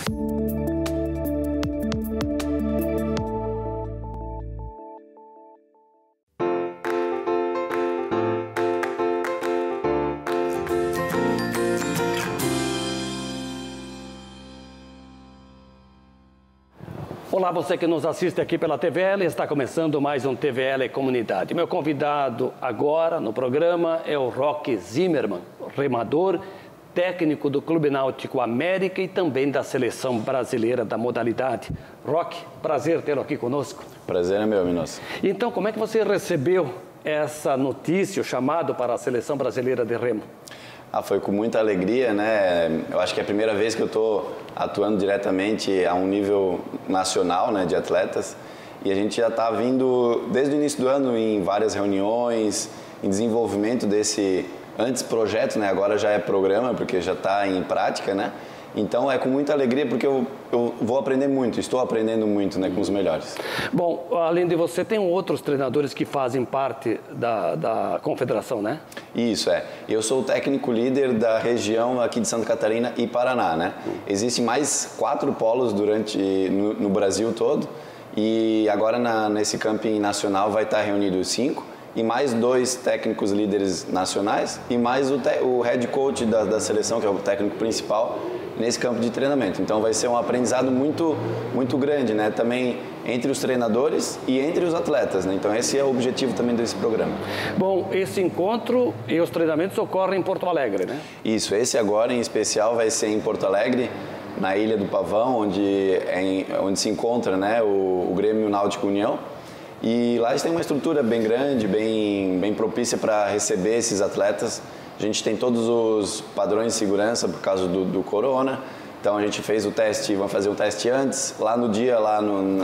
Olá, você que nos assiste aqui pela TVL, está começando mais um TVL Comunidade. Meu convidado agora no programa é o Roque Zimmermann, remador, técnico do Clube Náutico América e também da Seleção Brasileira da modalidade. Roque, prazer tê-lo aqui conosco. Prazer é meu, Minos. Então, como é que você recebeu essa notícia, o chamado para a Seleção Brasileira de Remo? Foi com muita alegria, né? Eu acho que é a primeira vez que eu estou atuando diretamente a um nível nacional, né, de atletas. E a gente já está vindo, desde o início do ano, em várias reuniões, em desenvolvimento desse, antes projeto, né? Agora já é programa, porque já está em prática, né? Então é com muita alegria porque eu vou aprender muito, estou aprendendo muito, né, com os melhores. Bom, além de você, tem outros treinadores que fazem parte da confederação, né? Isso, é. Eu sou o técnico líder da região aqui de Santa Catarina e Paraná, né? Existem mais 4 polos no Brasil todo e agora nesse camping nacional vai estar reunido 5 e mais 2 técnicos líderes nacionais e mais o head coach da seleção, que é o técnico principal, nesse campo de treinamento. Então vai ser um aprendizado muito, muito grande, né? Também entre os treinadores e entre os atletas, né? Então esse é o objetivo também desse programa. Bom, esse encontro e os treinamentos ocorrem em Porto Alegre, né? Isso, esse agora em especial vai ser em Porto Alegre, na Ilha do Pavão, onde se encontra, né, o Grêmio Náutico União. E lá eles têm uma estrutura bem grande, bem propícia para receber esses atletas. A gente tem todos os padrões de segurança por causa do corona. Então a gente fez o teste, vamos fazer o teste antes, lá no dia,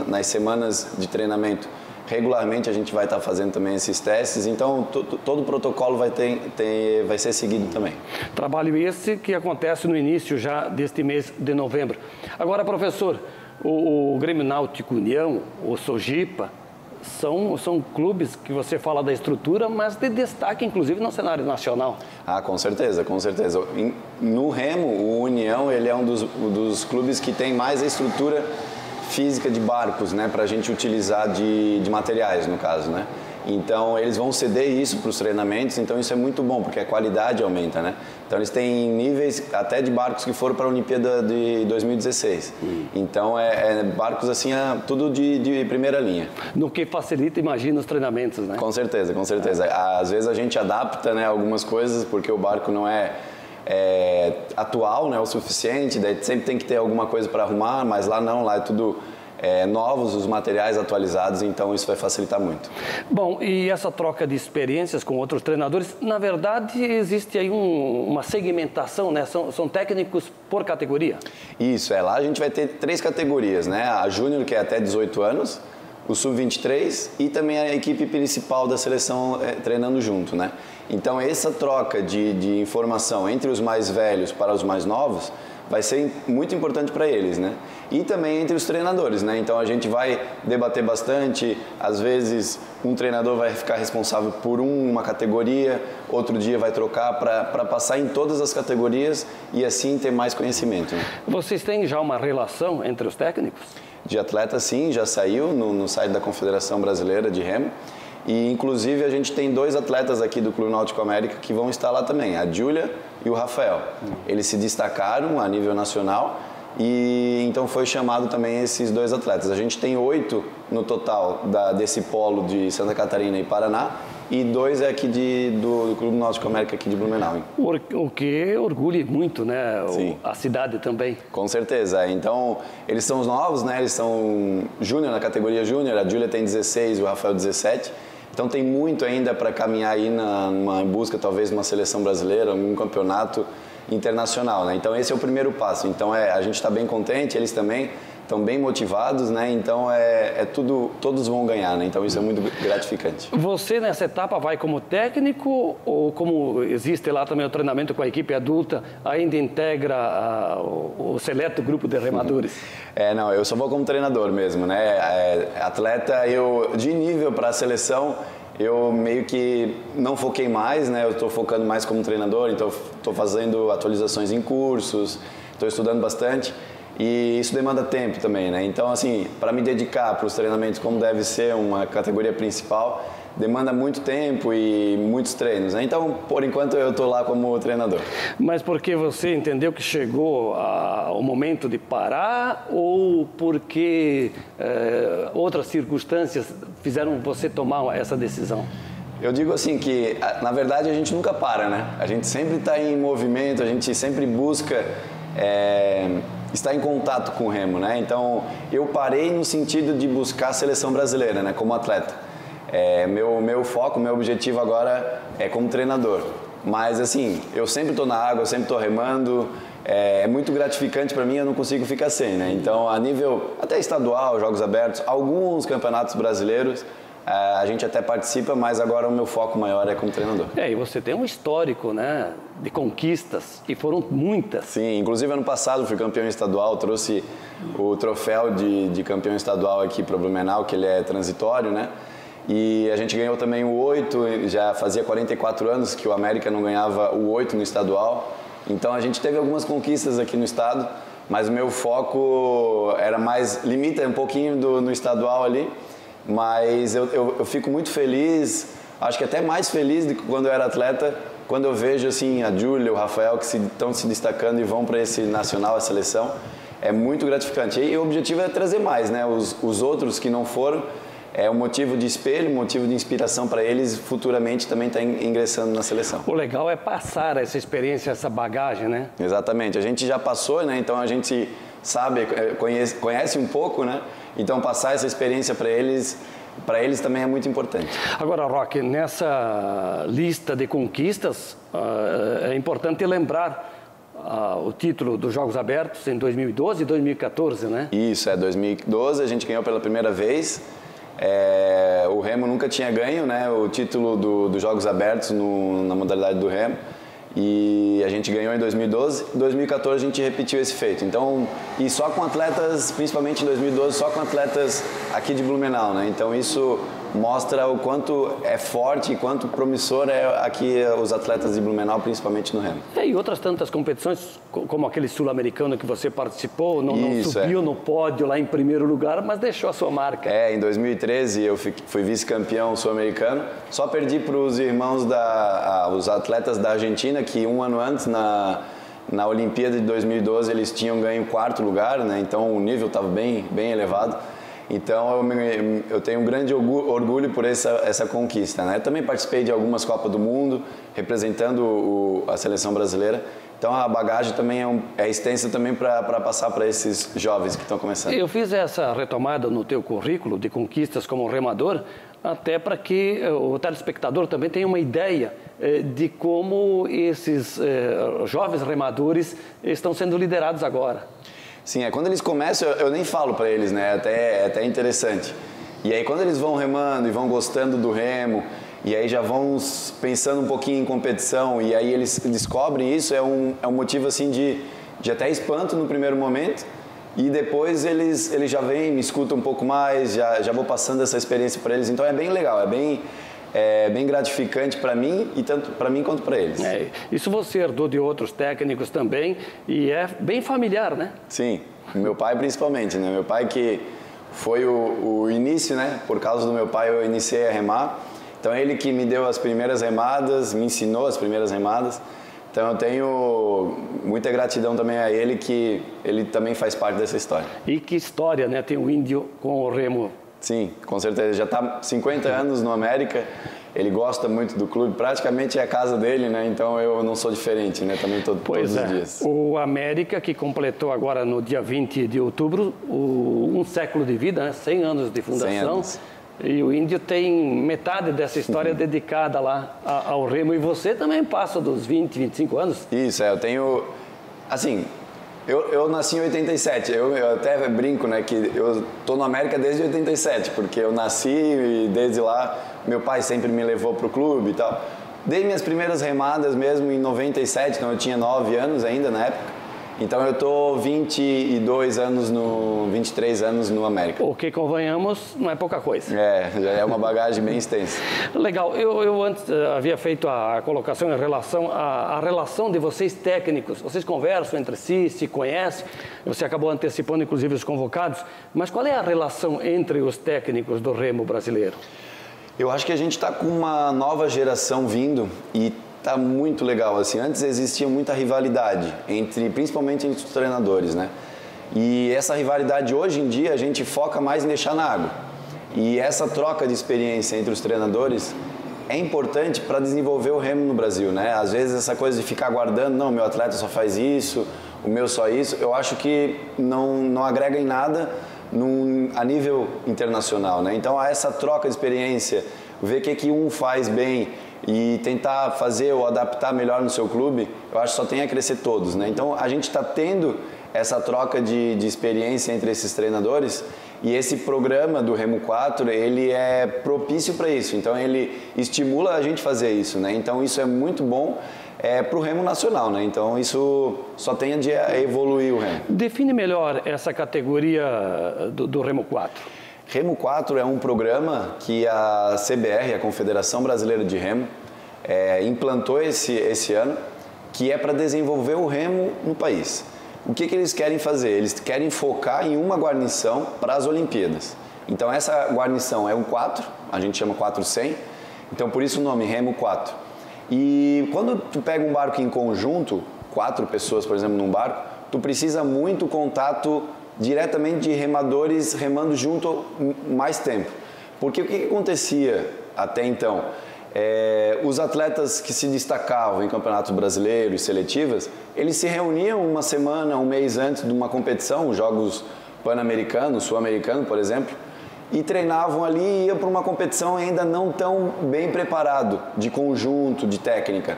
nas semanas de treinamento. Regularmente a gente vai estar fazendo também esses testes, então todo o protocolo vai ser seguido também. Trabalho esse que acontece no início já deste mês de novembro. Agora, professor, o Grêmio Náutico União, o Sojipa, são clubes que você fala da estrutura, mas de destaque, inclusive, no cenário nacional. Com certeza, com certeza. No Remo, o União, ele é um dos clubes que tem mais a estrutura física de barcos, né, para a gente utilizar de materiais, no caso, né? Então, eles vão ceder isso para os treinamentos, então isso é muito bom, porque a qualidade aumenta, né? Então, eles têm níveis até de barcos que foram para a Olimpíada de 2016. Então, barcos assim, tudo de primeira linha. No que facilita, imagina, os treinamentos, né? Com certeza, com certeza. Às vezes a gente adapta, né, algumas coisas, porque o barco não é atual, né, o suficiente, daí sempre tem que ter alguma coisa para arrumar, mas lá não, lá é tudo... novos, os materiais atualizados, então isso vai facilitar muito. Bom, e essa troca de experiências com outros treinadores, na verdade existe aí uma segmentação, né? São técnicos por categoria? Isso, lá a gente vai ter 3 categorias, né? A Júnior, que é até 18 anos, o Sub-23 e também a equipe principal da seleção treinando junto, né? Então essa troca de informação entre os mais velhos para os mais novos vai ser muito importante para eles, né? E também entre os treinadores, né? Então a gente vai debater bastante, às vezes um treinador vai ficar responsável por uma categoria, outro dia vai trocar para passar em todas as categorias e assim ter mais conhecimento, né? Vocês têm já uma relação entre os técnicos? De atleta, sim, já saiu no site da Confederação Brasileira de Remo. E, inclusive, a gente tem 2 atletas aqui do Clube Náutico América que vão estar lá também, a Júlia e o Rafael. Eles se destacaram a nível nacional e então foi chamado também esses 2 atletas. A gente tem 8 no total desse polo de Santa Catarina e Paraná e 2 aqui do Clube Náutico América aqui de Blumenau. O que orgulha muito, né? A cidade também. Com certeza. Então, eles são os novos, né? Eles são júnior, na categoria júnior. A Júlia tem 16 e o Rafael 17. Então tem muito ainda para caminhar aí numa busca talvez de uma seleção brasileira, um campeonato internacional, né? Então esse é o primeiro passo. Então a gente está bem contente, eles também estão bem motivados, né? Então todos vão ganhar, né? Então isso é muito gratificante. Você nessa etapa vai como técnico ou como existe lá também o treinamento com a equipe adulta, ainda integra o seleto grupo de remadores? Não, eu só vou como treinador mesmo, né? Atleta, de nível para a seleção, eu meio que não foquei mais, né? Eu estou focando mais como treinador, então estou fazendo atualizações em cursos, estou estudando bastante. e isso demanda tempo também, né? Então, assim, para me dedicar para os treinamentos como deve ser uma categoria principal, demanda muito tempo e muitos treinos, né? Então, por enquanto, eu estou lá como treinador. Mas porque você entendeu que chegou o momento de parar ou porque outras circunstâncias fizeram você tomar essa decisão? Eu digo assim que, na verdade, a gente nunca para, né? A gente sempre está em movimento, a gente sempre busca estar em contato com o remo, né? Então, eu parei no sentido de buscar a seleção brasileira, né? Como atleta. Meu foco, meu objetivo agora é como treinador. Mas, assim, eu sempre estou na água, eu sempre estou remando. É muito gratificante para mim, eu não consigo ficar sem, né? Então, a nível até estadual, Jogos Abertos, alguns campeonatos brasileiros, a gente até participa, mas agora o meu foco maior é como treinador. E você tem um histórico, né, de conquistas, e foram muitas. Sim, inclusive ano passado fui campeão estadual, trouxe o troféu de campeão estadual aqui para o Blumenau, que ele é transitório, né? E a gente ganhou também o 8, já fazia 44 anos que o América não ganhava o 8 no estadual. Então a gente teve algumas conquistas aqui no estado, mas o meu foco era mais, limita um pouquinho no estadual ali. Mas eu fico muito feliz, acho que até mais feliz do que quando eu era atleta, quando eu vejo assim a Júlia, o Rafael que estão se destacando e vão para esse nacional, a seleção, é muito gratificante. E o objetivo é trazer mais, né? Os outros que não foram, é um motivo de espelho, um motivo de inspiração para eles futuramente também estar ingressando na seleção. O legal é passar essa experiência, essa bagagem, né? Exatamente, a gente já passou, né? Então a gente sabe, conhece um pouco, né? Então passar essa experiência para eles também é muito importante. Agora, Roque, nessa lista de conquistas, é importante lembrar o título dos Jogos Abertos em 2012 e 2014, né? Isso, 2012 a gente ganhou pela primeira vez. O remo nunca tinha ganho, né? O título dos Jogos Abertos na modalidade do remo. E a gente ganhou em 2012, em 2014 a gente repetiu esse feito. Então, e só com atletas, principalmente em 2012, só com atletas aqui de Blumenau, né? Então isso mostra o quanto é forte e quanto promissor é aqui os atletas de Blumenau, principalmente no remo. E outras tantas competições, como aquele sul-americano que você participou, não subiu no pódio lá em primeiro lugar, mas deixou a sua marca. Em 2013 eu fui vice-campeão sul-americano, só perdi para os irmãos, os atletas da Argentina, que um ano antes, na Olimpíada de 2012, eles tinham ganho 4º lugar, né? Então o nível estava bem elevado. Então eu tenho um grande orgulho por essa conquista, né? Eu também participei de algumas Copas do Mundo, representando a seleção brasileira. Então a bagagem também é extensa também para passar para esses jovens que estão começando. Eu fiz essa retomada no teu currículo de conquistas como remador, até para que o telespectador também tenha uma ideia de como esses jovens remadores estão sendo liderados agora. Sim, quando eles começam, eu nem falo para eles, né? É até interessante. E aí quando eles vão remando e vão gostando do remo, e aí já vão pensando um pouquinho em competição, e aí eles descobrem isso, é um motivo assim de até espanto no primeiro momento, e depois eles já vêm, me escutam um pouco mais, já vou passando essa experiência para eles, então é bem legal, é bem gratificante para mim, e tanto para mim quanto para eles. Isso você herdou de outros técnicos também, e é bem familiar, né? Sim, meu pai principalmente, né? Meu pai que foi o início, né? Por causa do meu pai eu iniciei a remar, então ele que me deu as primeiras remadas, me ensinou as primeiras remadas, então eu tenho muita gratidão também a ele, que ele também faz parte dessa história. E que história, né? Tem o índio com o remo. Sim, com certeza. Já está 50 anos no América, ele gosta muito do clube, praticamente é a casa dele, né? Então eu não sou diferente, né? Também todos os dias. O América, que completou agora no dia 20 de outubro um século de vida, né? 100 anos de fundação. 100 anos. E o índio tem metade dessa história dedicada lá ao remo. E você também passa dos 20, 25 anos? Isso, eu tenho... Assim, eu nasci em 87, eu até brinco, né, que eu tô no América desde 87, porque eu nasci e desde lá meu pai sempre me levou pro clube e tal. Dei minhas primeiras remadas mesmo em 97, então eu tinha 9 anos ainda na época. Então eu tô 23 anos no América. O que, convenhamos, não é pouca coisa. Já é uma bagagem bem extensa. Legal. Eu antes havia feito a colocação em relação à relação de vocês técnicos. Vocês conversam entre si, se conhecem. Você acabou antecipando, inclusive, os convocados. Mas qual é a relação entre os técnicos do remo brasileiro? Eu acho que a gente está com uma nova geração vindo e tá muito legal, assim. Antes existia muita rivalidade, principalmente entre os treinadores, né? E essa rivalidade, hoje em dia, a gente foca mais em deixar na água. E essa troca de experiência entre os treinadores é importante para desenvolver o remo no Brasil, né? Às vezes essa coisa de ficar guardando, não, meu atleta só faz isso, o meu só isso, eu acho que não agrega em nada a nível internacional, né? Então, essa troca de experiência, ver o que um faz bem e tentar fazer ou adaptar melhor no seu clube, eu acho que só tem a crescer todos, né? Então, a gente está tendo essa troca de experiência entre esses treinadores e esse programa do Remo 4, ele é propício para isso. Então, ele estimula a gente fazer isso, né? Então, isso é muito bom para o remo nacional, né? Então, isso só tende a evoluir o remo. Define melhor essa categoria do Remo 4. Remo 4 é um programa que a CBR, a Confederação Brasileira de Remo, implantou esse ano, que é para desenvolver o remo no país. O que eles querem fazer? Eles querem focar em uma guarnição para as Olimpíadas. Então, essa guarnição é um 4, a gente chama 400, então por isso o nome Remo 4. E quando tu pega um barco em conjunto, 4 pessoas, por exemplo, num barco, tu precisa muito contato diretamente de remadores remando junto mais tempo. Porque o que acontecia até então? Os atletas que se destacavam em campeonatos brasileiros e seletivas, eles se reuniam uma semana, um mês antes de uma competição, os Jogos Pan-Americanos, Sul-Americanos, por exemplo, e treinavam ali e iam para uma competição ainda não tão bem preparado, de conjunto, de técnica.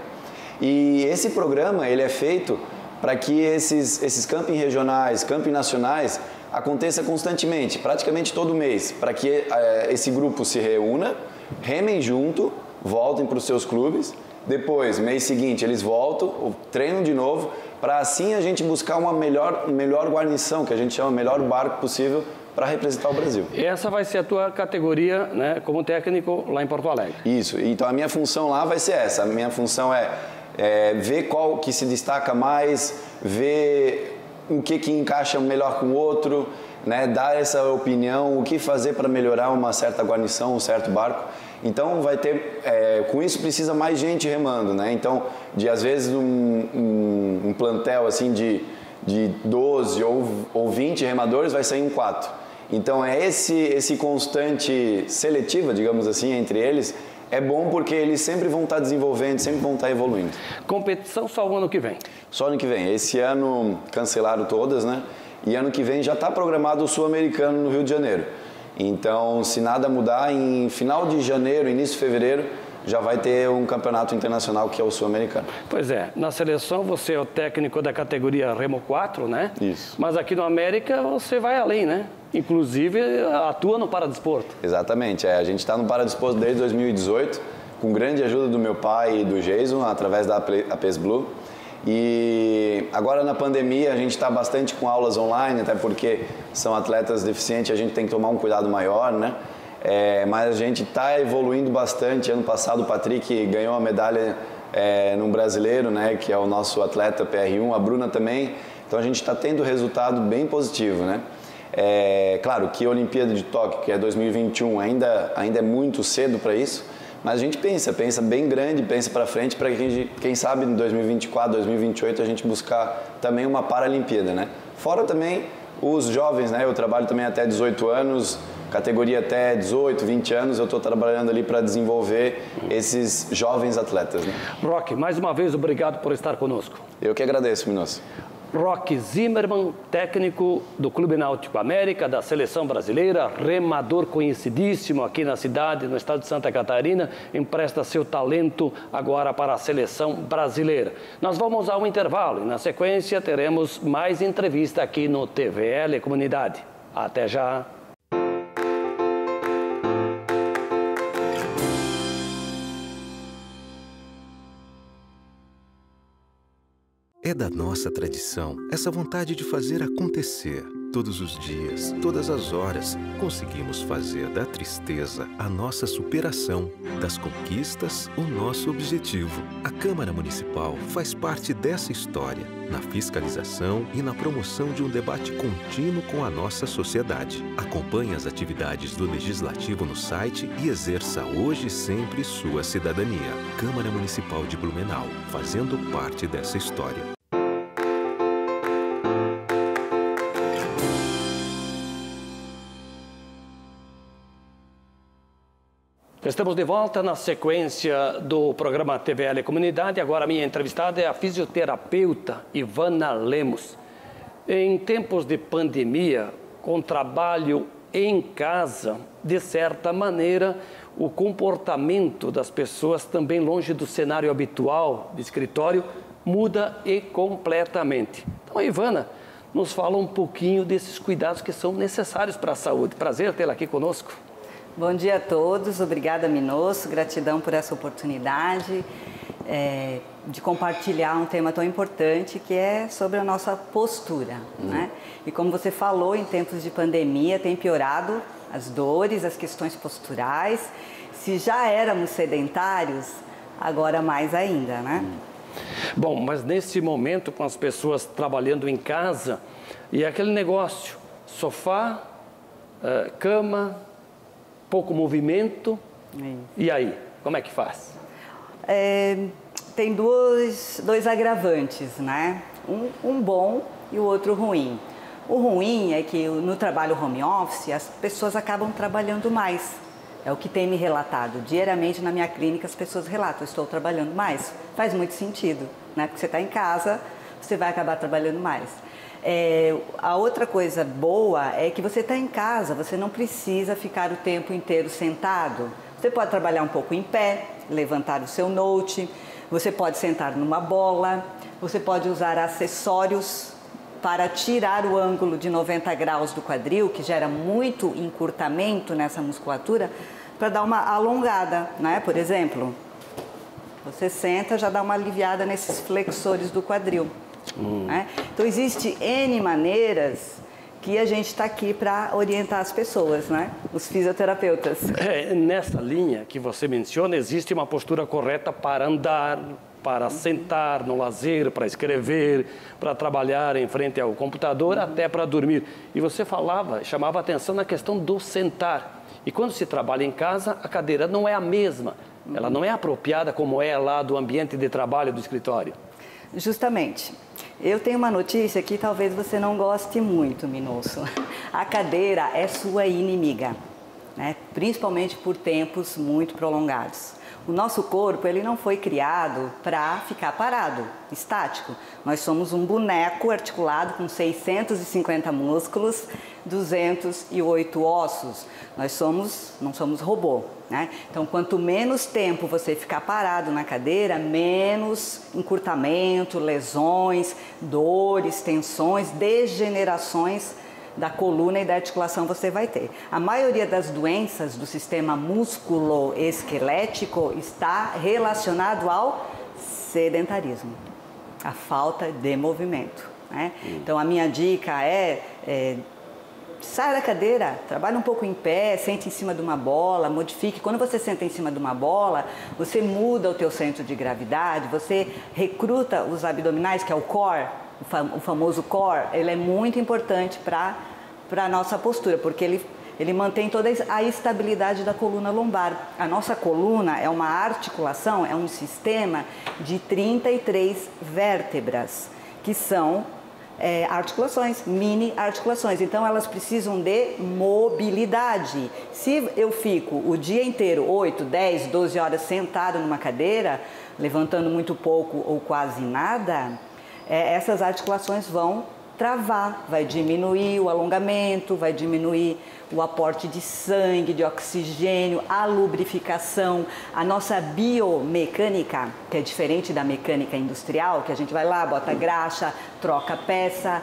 E esse programa, ele é feito para que esses camping regionais, camping nacionais, aconteça constantemente, praticamente todo mês, para que esse grupo se reúna, remem junto, voltem para os seus clubes, depois, mês seguinte, eles voltam, treinam de novo, para assim a gente buscar uma melhor guarnição, que a gente chama melhor barco possível, para representar o Brasil. Essa vai ser a tua categoria, né, como técnico lá em Porto Alegre. Isso, então a minha função lá vai ser essa, a minha função é ver qual que se destaca mais, ver o que encaixa melhor com o outro, né, dar essa opinião, o que fazer para melhorar uma certa guarnição, um certo barco. Então vai ter, com isso precisa mais gente remando, né? Então, às vezes um plantel assim de 12 ou 20 remadores vai sair um 4. Então esse constante seletiva, digamos assim, entre eles, é bom porque eles sempre vão estar desenvolvendo, sempre vão estar evoluindo. Competição só o ano que vem? Só ano que vem. Esse ano cancelaram todas, né? E ano que vem já está programado o Sul-Americano no Rio de Janeiro. Então, se nada mudar, em final de janeiro, início de fevereiro, já vai ter um campeonato internacional que é o Sul-Americano. Pois é, na seleção você é o técnico da categoria Remo 4, né? Isso. Mas aqui no América você vai além, né? Inclusive atua no paradesporto. Exatamente, a gente está no paradesporto desde 2018, com grande ajuda do meu pai e do Jason, através da APES Blue. E agora na pandemia a gente está bastante com aulas online, até porque são atletas deficientes, a gente tem que tomar um cuidado maior, né? Mas a gente está evoluindo bastante. Ano passado o Patrick ganhou a medalha num brasileiro, né? Que é o nosso atleta PR1, a Bruna também. Então a gente está tendo resultado bem positivo, né? Claro que a Olimpíada de Tóquio, que é 2021, ainda é muito cedo para isso. Mas a gente pensa bem grande, pensa para frente, para que, quem sabe, em 2024, 2028, a gente buscar também uma Paralimpíada, né? Fora também os jovens, né? Eu trabalho também até 18 anos, categoria até 18, 20 anos, eu estou trabalhando ali para desenvolver esses jovens atletas, né? Roque, mais uma vez, obrigado por estar conosco. Eu que agradeço, Minosso. Roque Zimmermann, técnico do Clube Náutico América, da Seleção Brasileira, remador conhecidíssimo aqui na cidade, no estado de Santa Catarina, empresta seu talento agora para a Seleção Brasileira. Nós vamos ao intervalo e, na sequência, teremos mais entrevista aqui no TVL Comunidade. Até já! É da nossa tradição essa vontade de fazer acontecer. Todos os dias, todas as horas, conseguimos fazer da tristeza a nossa superação, das conquistas o nosso objetivo. A Câmara Municipal faz parte dessa história, na fiscalização e na promoção de um debate contínuo com a nossa sociedade. Acompanhe as atividades do Legislativo no site e exerça hoje e sempre sua cidadania. Câmara Municipal de Blumenau, fazendo parte dessa história. Estamos de volta na sequência do programa TVL Comunidade. Agora a minha entrevistada é a fisioterapeuta Ivana Lemos. Em tempos de pandemia, com trabalho em casa, de certa maneira, o comportamento das pessoas também longe do cenário habitual de escritório muda e completamente. Então, a Ivana nos fala um pouquinho desses cuidados que são necessários para a saúde. Prazer tê-la aqui conosco. Bom dia a todos, obrigada Minosso, gratidão por essa oportunidade de compartilhar um tema tão importante que é sobre a nossa postura, né? E como você falou, em tempos de pandemia tem piorado as dores, as questões posturais. Se já éramos sedentários, agora mais ainda, né? Bom, mas nesse momento com as pessoas trabalhando em casa e aquele negócio, sofá, cama, pouco movimento, e aí, como é que faz? Tem dois agravantes, né? Um bom e o outro ruim. O ruim é que no trabalho home office as pessoas acabam trabalhando mais. É o que tem me relatado. Diariamente na minha clínica as pessoas relatam, estou trabalhando mais. Faz muito sentido, né? Porque você está em casa, você vai acabar trabalhando mais. A outra coisa boa é que você está em casa, você não precisa ficar o tempo inteiro sentado. Você pode trabalhar um pouco em pé, levantar o seu note, você pode sentar numa bola, você pode usar acessórios para tirar o ângulo de 90 graus do quadril, que gera muito encurtamento nessa musculatura, para dar uma alongada, né? Por exemplo, você senta, já dá uma aliviada nesses flexores do quadril. Né? Então, existe N maneiras que a gente está aqui para orientar as pessoas, né? Os fisioterapeutas. Nessa linha que você menciona, existe uma postura correta para andar, para sentar no lazer, para escrever, para trabalhar em frente ao computador, até para dormir. E você chamava a atenção na questão do sentar. E quando se trabalha em casa, a cadeira não é a mesma. Ela não é apropriada como é lá do ambiente de trabalho do escritório. Justamente. Eu tenho uma notícia que talvez você não goste muito, Minosso. A cadeira é sua inimiga, né? Principalmente por tempos muito prolongados. O nosso corpo, ele não foi criado para ficar parado, estático. Nós somos um boneco articulado com 650 músculos, 208 ossos. Não somos robô, né? Então, quanto menos tempo você ficar parado na cadeira, menos encurtamento, lesões, dores, tensões, degenerações da coluna e da articulação você vai ter. A maioria das doenças do sistema músculo-esquelético está relacionado ao sedentarismo, a falta de movimento, né? Então, a minha dica sai da cadeira, trabalhe um pouco em pé, sente em cima de uma bola, modifique. Quando você senta em cima de uma bola, você muda o teu centro de gravidade, você recruta os abdominais, que é o core, o famoso core. Ele é muito importante para a nossa postura, porque ele mantém toda a estabilidade da coluna lombar. A nossa coluna é uma articulação, é um sistema de 33 vértebras, que são articulações, mini articulações. Então, elas precisam de mobilidade. Se eu fico o dia inteiro, 8, 10, 12 horas sentado numa cadeira, levantando muito pouco ou quase nada, essas articulações vão travar, vai diminuir o alongamento, vai diminuir o aporte de sangue, de oxigênio, a lubrificação, a nossa biomecânica, que é diferente da mecânica industrial, que a gente vai lá, bota graxa, troca peça,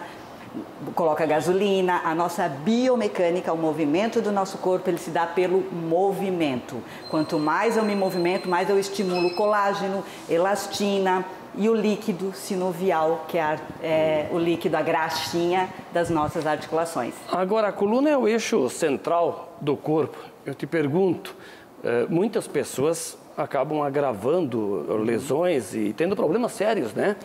coloca gasolina. A nossa biomecânica, o movimento do nosso corpo, ele se dá pelo movimento. Quanto mais eu me movimento, mais eu estimulo colágeno, elastina, e o líquido sinovial, que é o líquido, a graxinha das nossas articulações. Agora, a coluna é o eixo central do corpo. Eu te pergunto, muitas pessoas acabam agravando lesões e tendo problemas sérios, né?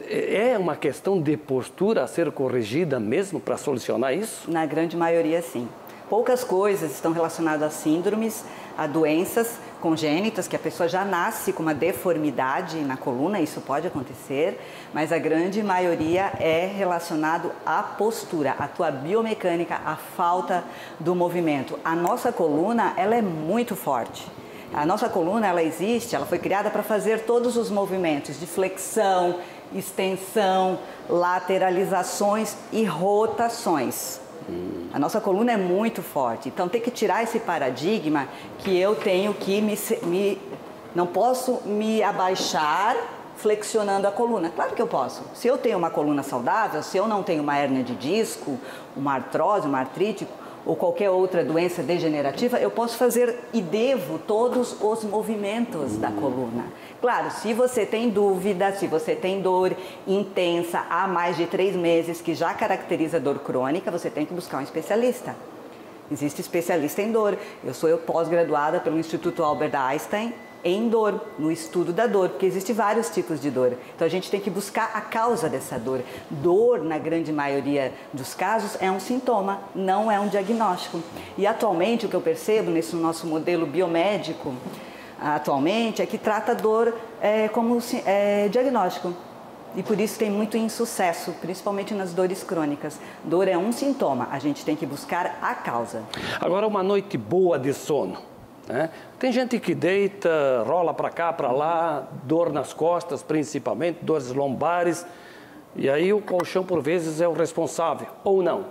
É uma questão de postura a ser corrigida mesmo para solucionar isso? Na grande maioria, sim. Poucas coisas estão relacionadas a síndromes, a doenças congênitas, que a pessoa já nasce com uma deformidade na coluna, isso pode acontecer, mas a grande maioria é relacionado à postura, à tua biomecânica, à falta do movimento. A nossa coluna, ela é muito forte. A nossa coluna, ela existe, ela foi criada para fazer todos os movimentos de flexão, extensão, lateralizações e rotações. A nossa coluna é muito forte, então tem que tirar esse paradigma que eu tenho que não posso me abaixar flexionando a coluna. Claro que eu posso. Se eu tenho uma coluna saudável, se eu não tenho uma hérnia de disco, uma artrose, uma artrite ou qualquer outra doença degenerativa, eu posso fazer e devo todos os movimentos da coluna. Claro, se você tem dúvida, se você tem dor intensa há mais de 3 meses, que já caracteriza dor crônica, você tem que buscar um especialista. Existe especialista em dor. Eu sou pós-graduada pelo Instituto Albert Einstein em dor, no estudo da dor, porque existem vários tipos de dor. Então a gente tem que buscar a causa dessa dor. Dor, na grande maioria dos casos, é um sintoma, não é um diagnóstico. E atualmente o que eu percebo nesse nosso modelo biomédico, atualmente, é que trata a dor como diagnóstico. E por isso tem muito insucesso, principalmente nas dores crônicas. Dor é um sintoma, a gente tem que buscar a causa. Agora, uma noite boa de sono, né? Tem gente que deita, rola para cá, para lá, dor nas costas principalmente, dores lombares, e aí o colchão por vezes é o responsável, ou não?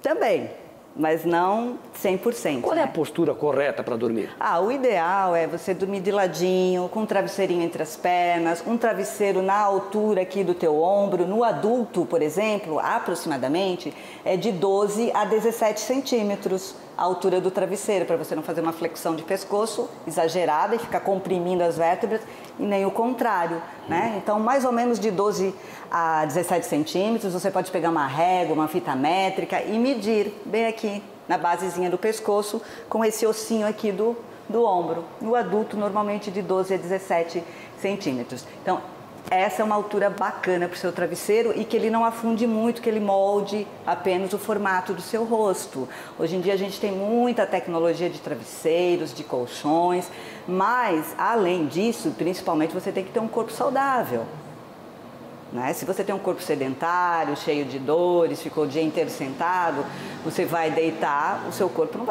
Também, mas não 100%. Qual é a postura correta para dormir? O ideal é você dormir de ladinho, com um travesseirinho entre as pernas, um travesseiro na altura aqui do teu ombro. No adulto, por exemplo, aproximadamente, é de 12 a 17 centímetros a altura do travesseiro, para você não fazer uma flexão de pescoço exagerada e ficar comprimindo as vértebras, e nem o contrário, né? Então, mais ou menos de 12 a 17 centímetros, você pode pegar uma régua, uma fita métrica e medir bem aqui, na basezinha do pescoço, com esse ossinho aqui do ombro. No adulto, normalmente de 12 a 17 centímetros. Então, essa é uma altura bacana para o seu travesseiro e que ele não afunde muito, que ele molde apenas o formato do seu rosto. Hoje em dia a gente tem muita tecnologia de travesseiros, de colchões, mas além disso, principalmente você tem que ter um corpo saudável. Né? Se você tem um corpo sedentário, cheio de dores, ficou o dia inteiro sentado, você vai deitar, o seu corpo não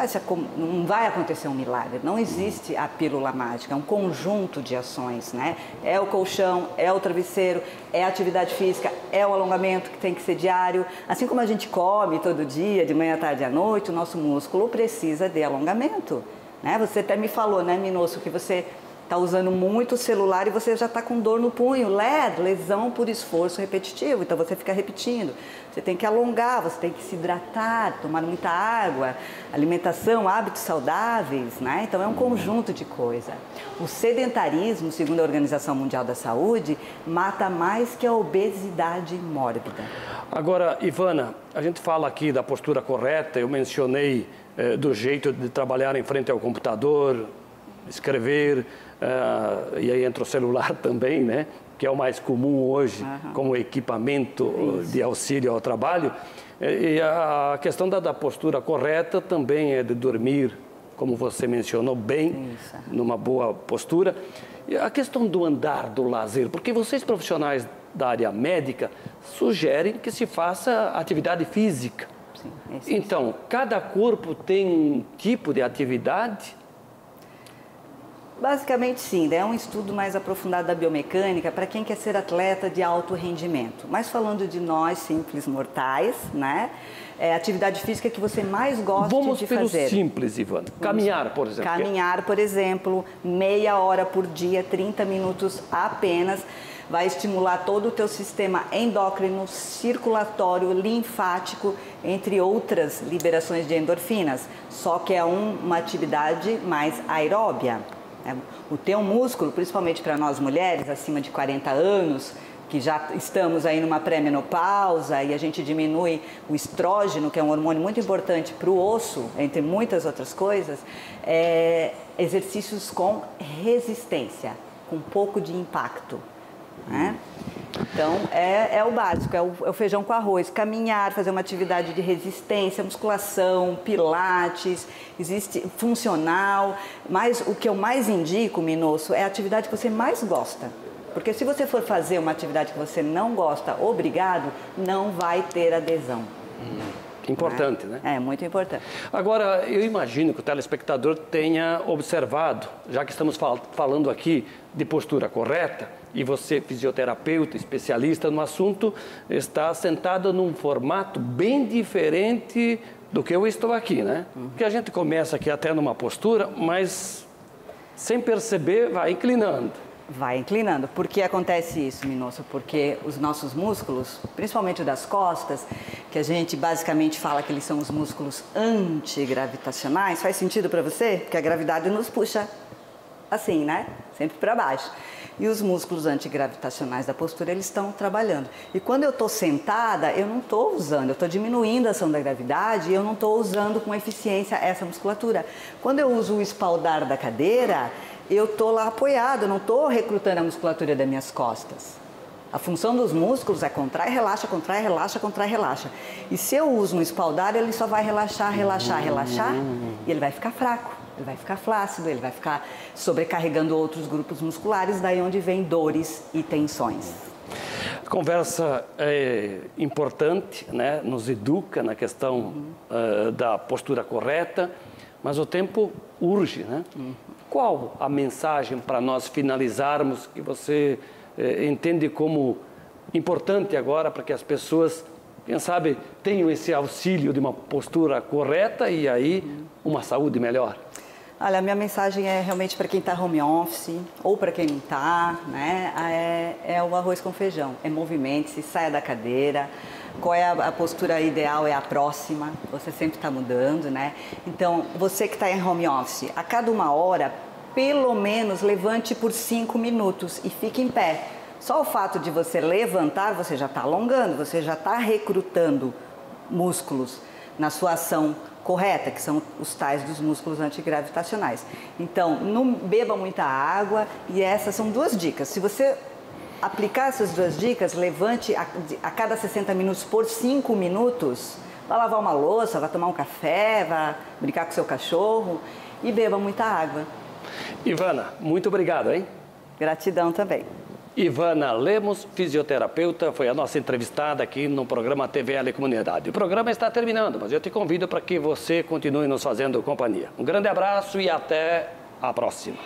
vai acontecer um milagre. Não existe a pílula mágica, é um conjunto de ações, né? É o colchão, é o travesseiro, é a atividade física, é o alongamento que tem que ser diário. Assim como a gente come todo dia, de manhã, à tarde e à noite, o nosso músculo precisa de alongamento. Né? Você até me falou, né, Minosso, que você está usando muito o celular e você já está com dor no punho, lesão por esforço repetitivo, então você fica repetindo. Você tem que alongar, você tem que se hidratar, tomar muita água, alimentação, hábitos saudáveis, né? Então é um conjunto de coisas. O sedentarismo, segundo a Organização Mundial da Saúde, mata mais que a obesidade mórbida. Agora, Ivana, a gente fala aqui da postura correta, eu mencionei do jeito de trabalhar em frente ao computador, escrever, e aí entra o celular também, né? Que é o mais comum hoje como equipamento de auxílio ao trabalho. E a questão da postura correta também é de dormir, como você mencionou bem, numa boa postura. E a questão do andar, do lazer, porque vocês profissionais da área médica sugerem que se faça atividade física. Sim, então, cada corpo tem um tipo de atividade? Basicamente sim, é um estudo mais aprofundado da biomecânica para quem quer ser atleta de alto rendimento. Mas falando de nós, simples mortais, né? É a atividade física que você mais gosta de fazer. Vamos pelo simples, Ivana. Caminhar, por exemplo. Caminhar, por exemplo, meia hora por dia, 30 minutos apenas. Vai estimular todo o teu sistema endócrino, circulatório, linfático, entre outras liberações de endorfinas. Só que é uma atividade mais aeróbia. O teu músculo, principalmente para nós mulheres acima de 40 anos, que já estamos aí numa pré-menopausa e a gente diminui o estrógeno, que é um hormônio muito importante para o osso, entre muitas outras coisas, exercícios com resistência, com pouco de impacto, né? Então, é o básico, é o feijão com arroz, caminhar, fazer uma atividade de resistência, musculação, pilates, existe funcional, mas o que eu mais indico, Minosso, é a atividade que você mais gosta. Porque se você for fazer uma atividade que você não gosta, obrigado, não vai ter adesão. Importante, né? É muito importante. Agora, eu imagino que o telespectador tenha observado, já que estamos falando aqui de postura correta, e você, fisioterapeuta, especialista no assunto, está sentado num formato bem diferente do que eu estou aqui, né? Porque a gente começa aqui até numa postura, mas sem perceber vai inclinando. Vai inclinando. Por que acontece isso, Minosso? Porque os nossos músculos, principalmente o das costas, que a gente basicamente fala que eles são os músculos antigravitacionais, faz sentido para você? Porque a gravidade nos puxa assim, né? Sempre para baixo. E os músculos antigravitacionais da postura, eles estão trabalhando. E quando eu estou sentada, eu não estou usando, eu estou diminuindo a ação da gravidade e eu não estou usando com eficiência essa musculatura. Quando eu uso o espaldar da cadeira, eu estou lá apoiado, eu não estou recrutando a musculatura das minhas costas. A função dos músculos é contrai, relaxa, contrai, relaxa, contrai, relaxa. E se eu uso um espaldar, ele só vai relaxar, relaxar, relaxar e ele vai ficar fraco. Ele vai ficar flácido, ele vai ficar sobrecarregando outros grupos musculares, daí onde vem dores e tensões. A conversa é importante, né? Nos educa na questão da postura correta, mas o tempo urge, né? Qual a mensagem para nós finalizarmos que você entende como importante agora para que as pessoas, quem sabe, tenham esse auxílio de uma postura correta e aí uma saúde melhor? Olha, a minha mensagem é realmente para quem está home office ou para quem não está, né? É o arroz com feijão, é movimente-se, saia da cadeira. Qual é a postura ideal? É a próxima, você sempre está mudando, né? Então, você que está em home office, a cada 1 hora, pelo menos levante por 5 minutos e fique em pé. Só o fato de você levantar, você já está alongando, você já está recrutando músculos na sua ação correta, que são os tais dos músculos antigravitacionais. Então, não beba muita água e essas são 2 dicas. Se você aplicar essas 2 dicas, levante a cada 60 minutos por 5 minutos, vá lavar uma louça, vá tomar um café, vá brincar com seu cachorro e beba muita água. Ivana, muito obrigado, hein? Gratidão também. Ivana Lemos, fisioterapeuta, foi a nossa entrevistada aqui no programa TVL Comunidade. O programa está terminando, mas eu te convido para que você continue nos fazendo companhia. Um grande abraço e até a próxima.